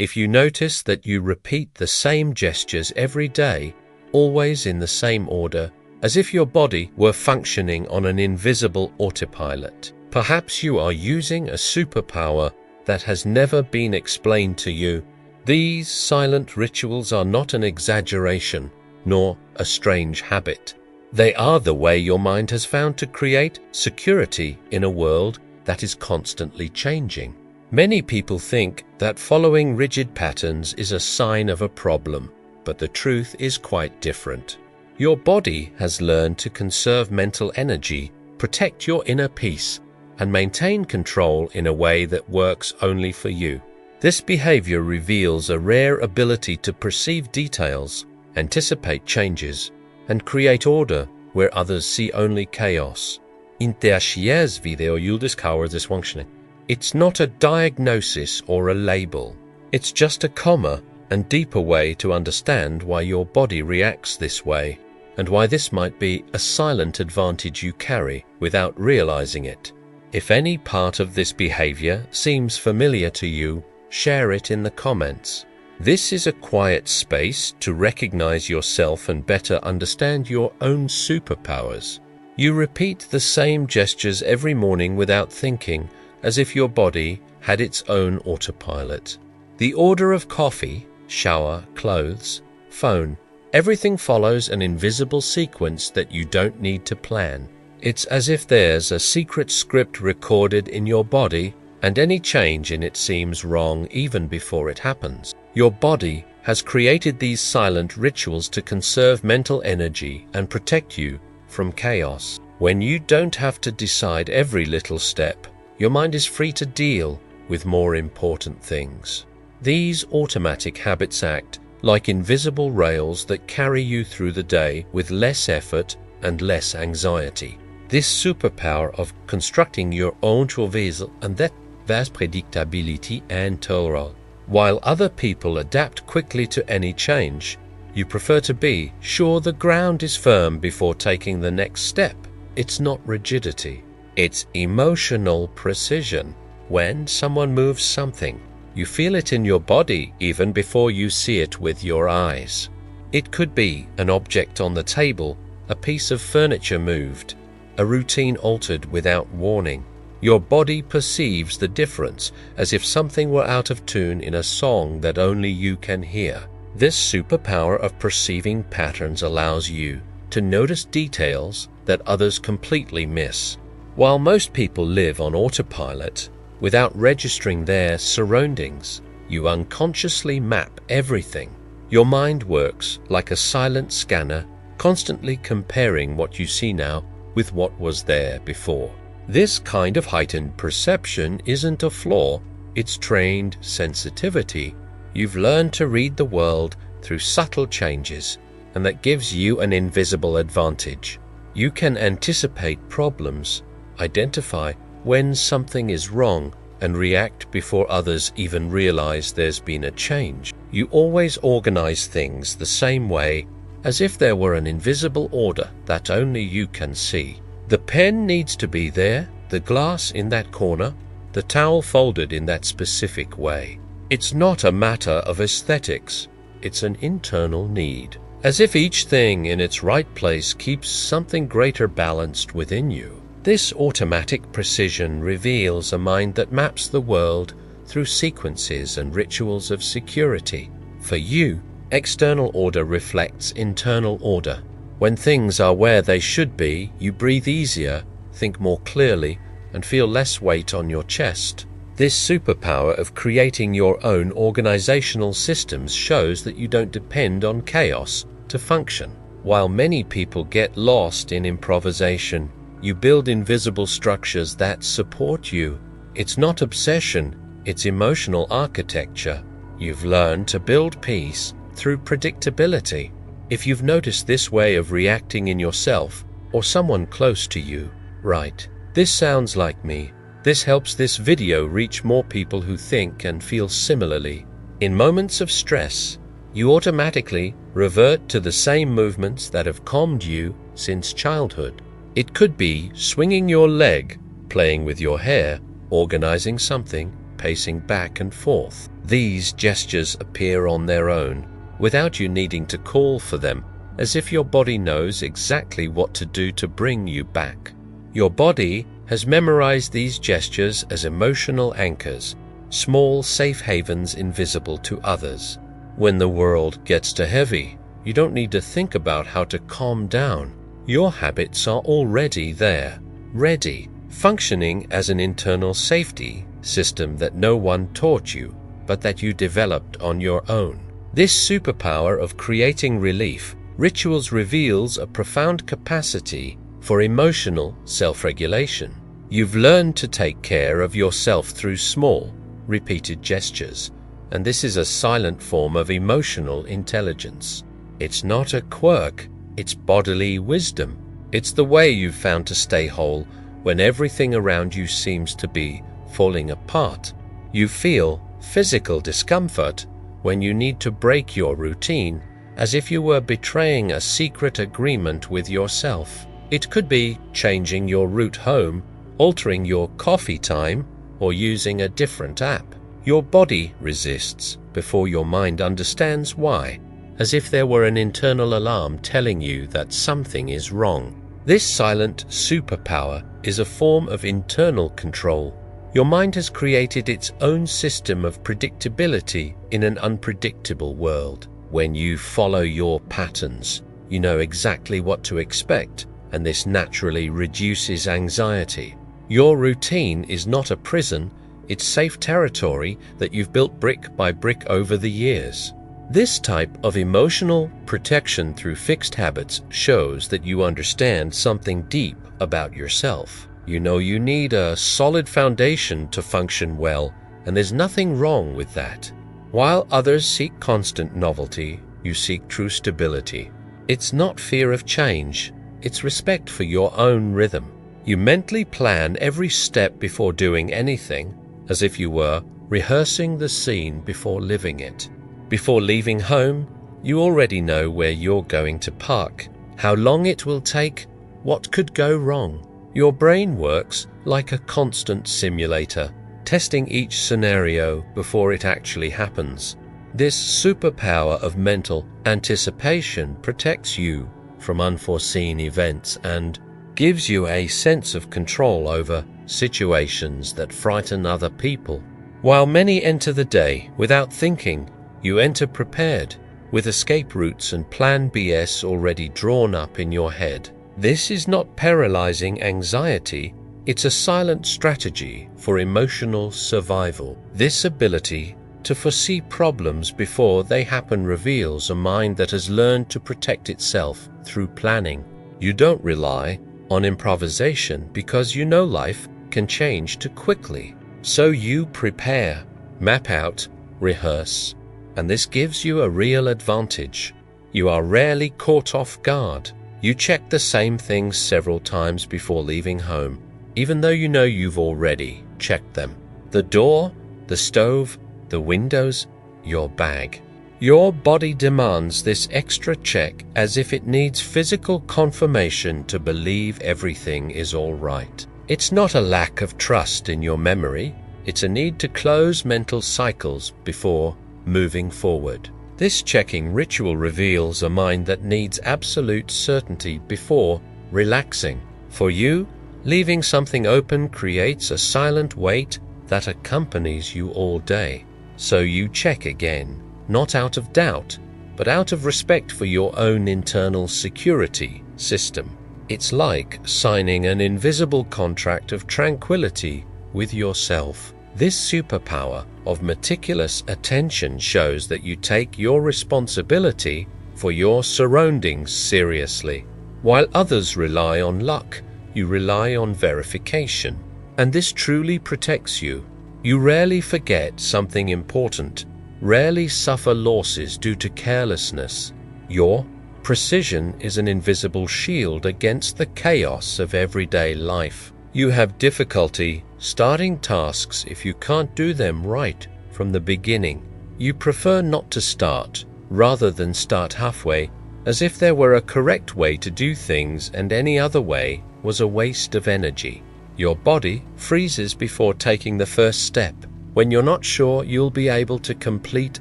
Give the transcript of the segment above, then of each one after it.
If you notice that you repeat the same gestures every day, always in the same order, as if your body were functioning on an invisible autopilot, perhaps you are using a superpower that has never been explained to you. These silent rituals are not an exaggeration, nor a strange habit. They are the way your mind has found to create security in a world that is constantly changing. Many people think that following rigid patterns is a sign of a problem, but the truth is quite different. Your body has learned to conserve mental energy, protect your inner peace, and maintain control in a way that works only for you. This behavior reveals a rare ability to perceive details, anticipate changes, and create order where others see only chaos. Interschiers video Juldeskauer dysfunctioning. It's not a diagnosis or a label. It's just a calmer and deeper way to understand why your body reacts this way, and why this might be a silent advantage you carry without realizing it. If any part of this behavior seems familiar to you, share it in the comments. This is a quiet space to recognize yourself and better understand your own superpowers. You repeat the same gestures every morning without thinking, as if your body had its own autopilot. The order of coffee, shower, clothes, phone, everything follows an invisible sequence that you don't need to plan. It's as if there's a secret script recorded in your body, and any change in it seems wrong even before it happens. Your body has created these silent rituals to conserve mental energy and protect you from chaos. When you don't have to decide every little step, your mind is free to deal with more important things. These automatic habits act like invisible rails that carry you through the day with less effort and less anxiety. This superpower of constructing your own Trouvesel and that vast predictability and tolerance. While other people adapt quickly to any change, you prefer to be sure the ground is firm before taking the next step. It's not rigidity, it's emotional precision. When someone moves something, you feel it in your body even before you see it with your eyes. It could be an object on the table, a piece of furniture moved, a routine altered without warning. Your body perceives the difference as if something were out of tune in a song that only you can hear. This superpower of perceiving patterns allows you to notice details that others completely miss. While most people live on autopilot, without registering their surroundings, you unconsciously map everything. Your mind works like a silent scanner, constantly comparing what you see now with what was there before. This kind of heightened perception isn't a flaw, it's trained sensitivity. You've learned to read the world through subtle changes, and that gives you an invisible advantage. You can anticipate problems, identify when something is wrong, and react before others even realize there's been a change. You always organize things the same way, as if there were an invisible order that only you can see. The pen needs to be there, the glass in that corner, the towel folded in that specific way. It's not a matter of aesthetics, it's an internal need. As if each thing in its right place keeps something greater balanced within you. This automatic precision reveals a mind that maps the world through sequences and rituals of security. For you, external order reflects internal order. When things are where they should be, you breathe easier, think more clearly, and feel less weight on your chest. This superpower of creating your own organizational systems shows that you don't depend on chaos to function. While many people get lost in improvisation, you build invisible structures that support you. It's not obsession, it's emotional architecture. You've learned to build peace through predictability. If you've noticed this way of reacting in yourself or someone close to you, right, this sounds like me. This helps this video reach more people who think and feel similarly. In moments of stress, you automatically revert to the same movements that have calmed you since childhood. It could be swinging your leg, playing with your hair, organizing something, pacing back and forth. These gestures appear on their own, without you needing to call for them, as if your body knows exactly what to do to bring you back. Your body has memorized these gestures as emotional anchors, small safe havens invisible to others. When the world gets too heavy, you don't need to think about how to calm down. Your habits are already there, ready, functioning as an internal safety system that no one taught you, but that you developed on your own. This superpower of creating relief, Rituals reveals a profound capacity for emotional self-regulation. You've learned to take care of yourself through small, repeated gestures, and this is a silent form of emotional intelligence. It's not a quirk, it's bodily wisdom. It's the way you've found to stay whole when everything around you seems to be falling apart. You feel physical discomfort when you need to break your routine, as if you were betraying a secret agreement with yourself. It could be changing your route home, altering your coffee time, or using a different app. Your body resists before your mind understands why, as if there were an internal alarm telling you that something is wrong. This silent superpower is a form of internal control. Your mind has created its own system of predictability in an unpredictable world. When you follow your patterns, you know exactly what to expect, and this naturally reduces anxiety. Your routine is not a prison, it's safe territory that you've built brick by brick over the years. This type of emotional protection through fixed habits shows that you understand something deep about yourself. You know you need a solid foundation to function well, and there's nothing wrong with that. While others seek constant novelty, you seek true stability. It's not fear of change, it's respect for your own rhythm. You mentally plan every step before doing anything, as if you were rehearsing the scene before living it. Before leaving home, you already know where you're going to park, how long it will take, what could go wrong. Your brain works like a constant simulator, testing each scenario before it actually happens. This superpower of mental anticipation protects you from unforeseen events and gives you a sense of control over situations that frighten other people. While many enter the day without thinking, you enter prepared, with escape routes and plan BS already drawn up in your head. This is not paralyzing anxiety, it's a silent strategy for emotional survival. This ability to foresee problems before they happen reveals a mind that has learned to protect itself through planning. You don't rely on improvisation because you know life can change too quickly. So you prepare, map out, rehearse, and this gives you a real advantage. You are rarely caught off guard. You check the same things several times before leaving home, even though you know you've already checked them. The door, the stove, the windows, your bag. Your body demands this extra check as if it needs physical confirmation to believe everything is all right. It's not a lack of trust in your memory, it's a need to close mental cycles before moving forward. This checking ritual reveals a mind that needs absolute certainty before relaxing. For you, leaving something open creates a silent weight that accompanies you all day. So you check again, not out of doubt, but out of respect for your own internal security system. It's like signing an invisible contract of tranquility with yourself. This superpower of meticulous attention shows that you take your responsibility for your surroundings seriously. While others rely on luck, you rely on verification. And this truly protects you. You rarely forget something important, rarely suffer losses due to carelessness. Your precision is an invisible shield against the chaos of everyday life. You have difficulty starting tasks if you can't do them right from the beginning. You prefer not to start, rather than start halfway, as if there were a correct way to do things and any other way was a waste of energy. Your body freezes before taking the first step. When you're not sure, you'll be able to complete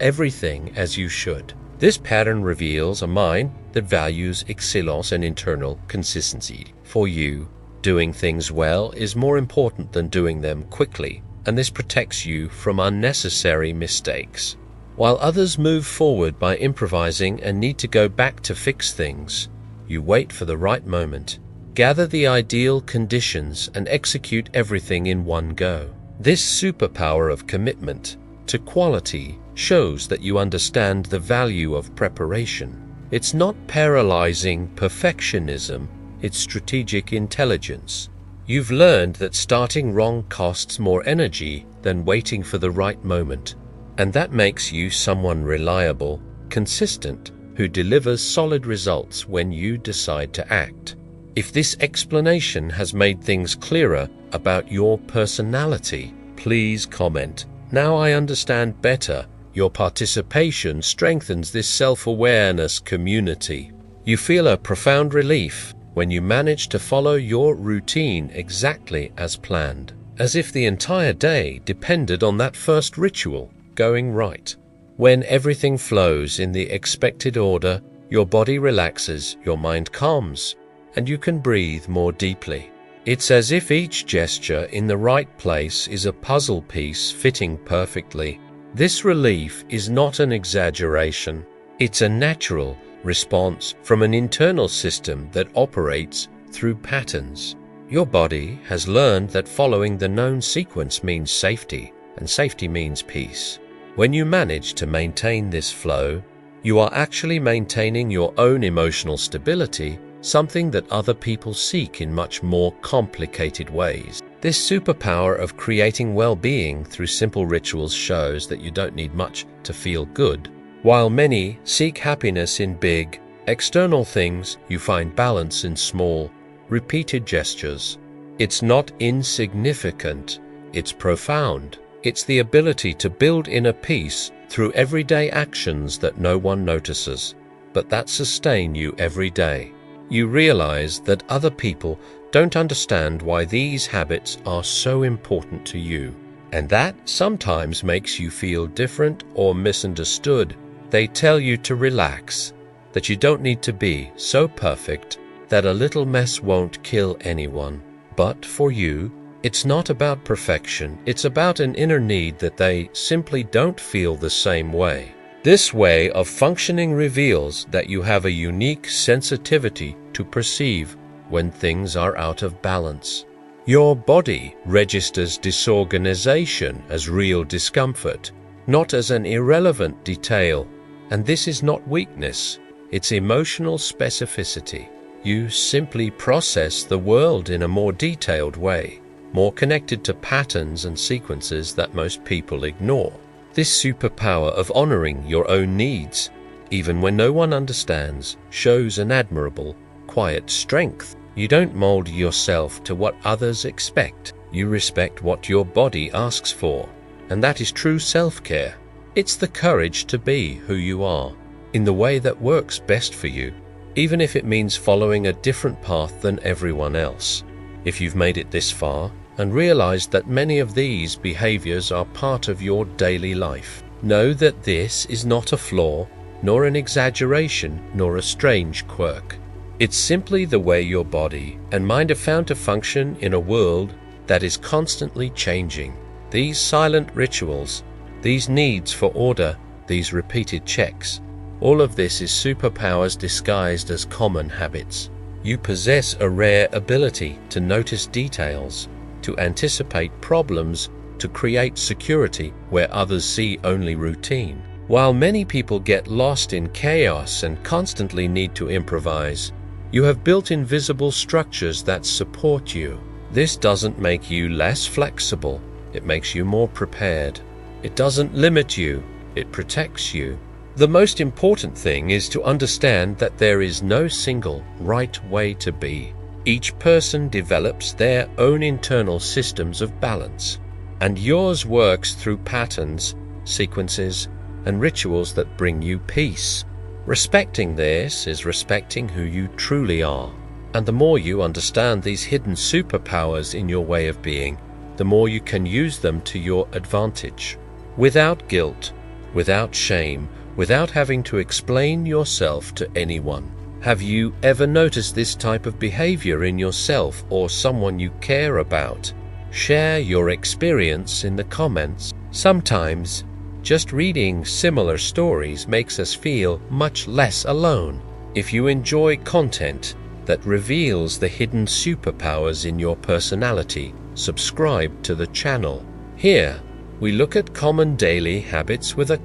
everything as you should. This pattern reveals a mind that values excellence and internal consistency. For you, doing things well is more important than doing them quickly, and this protects you from unnecessary mistakes. While others move forward by improvising and need to go back to fix things, you wait for the right moment, gather the ideal conditions, and execute everything in one go. This superpower of commitment to quality shows that you understand the value of preparation. It's not paralyzing perfectionism, it's strategic intelligence. You've learned that starting wrong costs more energy than waiting for the right moment, and that makes you someone reliable, consistent, who delivers solid results when you decide to act. If this explanation has made things clearer about your personality, please comment. Now I understand better. Your participation strengthens this self-awareness community. You feel a profound relief when you manage to follow your routine exactly as planned, as if the entire day depended on that first ritual going right. When everything flows in the expected order, your body relaxes, your mind calms, and you can breathe more deeply. It's as if each gesture in the right place is a puzzle piece fitting perfectly. This relief is not an exaggeration. It's a natural response from an internal system that operates through patterns. Your body has learned that following the known sequence means safety, and safety means peace. When you manage to maintain this flow, you are actually maintaining your own emotional stability, something that other people seek in much more complicated ways. This superpower of creating well-being through simple rituals shows that you don't need much to feel good. While many seek happiness in big, external things, you find balance in small, repeated gestures. It's not insignificant, it's profound. It's the ability to build inner peace through everyday actions that no one notices, but that sustain you every day. You realize that other people don't understand why these habits are so important to you, and that sometimes makes you feel different or misunderstood. They tell you to relax, that you don't need to be so perfect, that a little mess won't kill anyone. But for you, it's not about perfection, it's about an inner need that they simply don't feel the same way. This way of functioning reveals that you have a unique sensitivity to perceive when things are out of balance. Your body registers disorganization as real discomfort, not as an irrelevant detail. And this is not weakness, it's emotional specificity. You simply process the world in a more detailed way, more connected to patterns and sequences that most people ignore. This superpower of honoring your own needs, even when no one understands, shows an admirable, quiet strength. You don't mold yourself to what others expect. You respect what your body asks for, and that is true self-care. It's the courage to be who you are, in the way that works best for you, even if it means following a different path than everyone else. If you've made it this far, and realized that many of these behaviors are part of your daily life, know that this is not a flaw, nor an exaggeration, nor a strange quirk. It's simply the way your body and mind have found to function in a world that is constantly changing. These silent rituals, these needs for order, these repeated checks, all of this is superpowers disguised as common habits. You possess a rare ability to notice details, to anticipate problems, to create security where others see only routine. While many people get lost in chaos and constantly need to improvise, you have built invisible structures that support you. This doesn't make you less flexible, it makes you more prepared. It doesn't limit you, it protects you. The most important thing is to understand that there is no single right way to be. Each person develops their own internal systems of balance, and yours works through patterns, sequences, and rituals that bring you peace. Respecting this is respecting who you truly are, and the more you understand these hidden superpowers in your way of being, the more you can use them to your advantage. Without guilt, without shame, without having to explain yourself to anyone. Have you ever noticed this type of behavior in yourself or someone you care about? Share your experience in the comments. Sometimes, just reading similar stories makes us feel much less alone. If you enjoy content that reveals the hidden superpowers in your personality, subscribe to the channel. Here, we look at common daily habits with a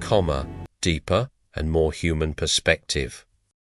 deeper and more human perspective.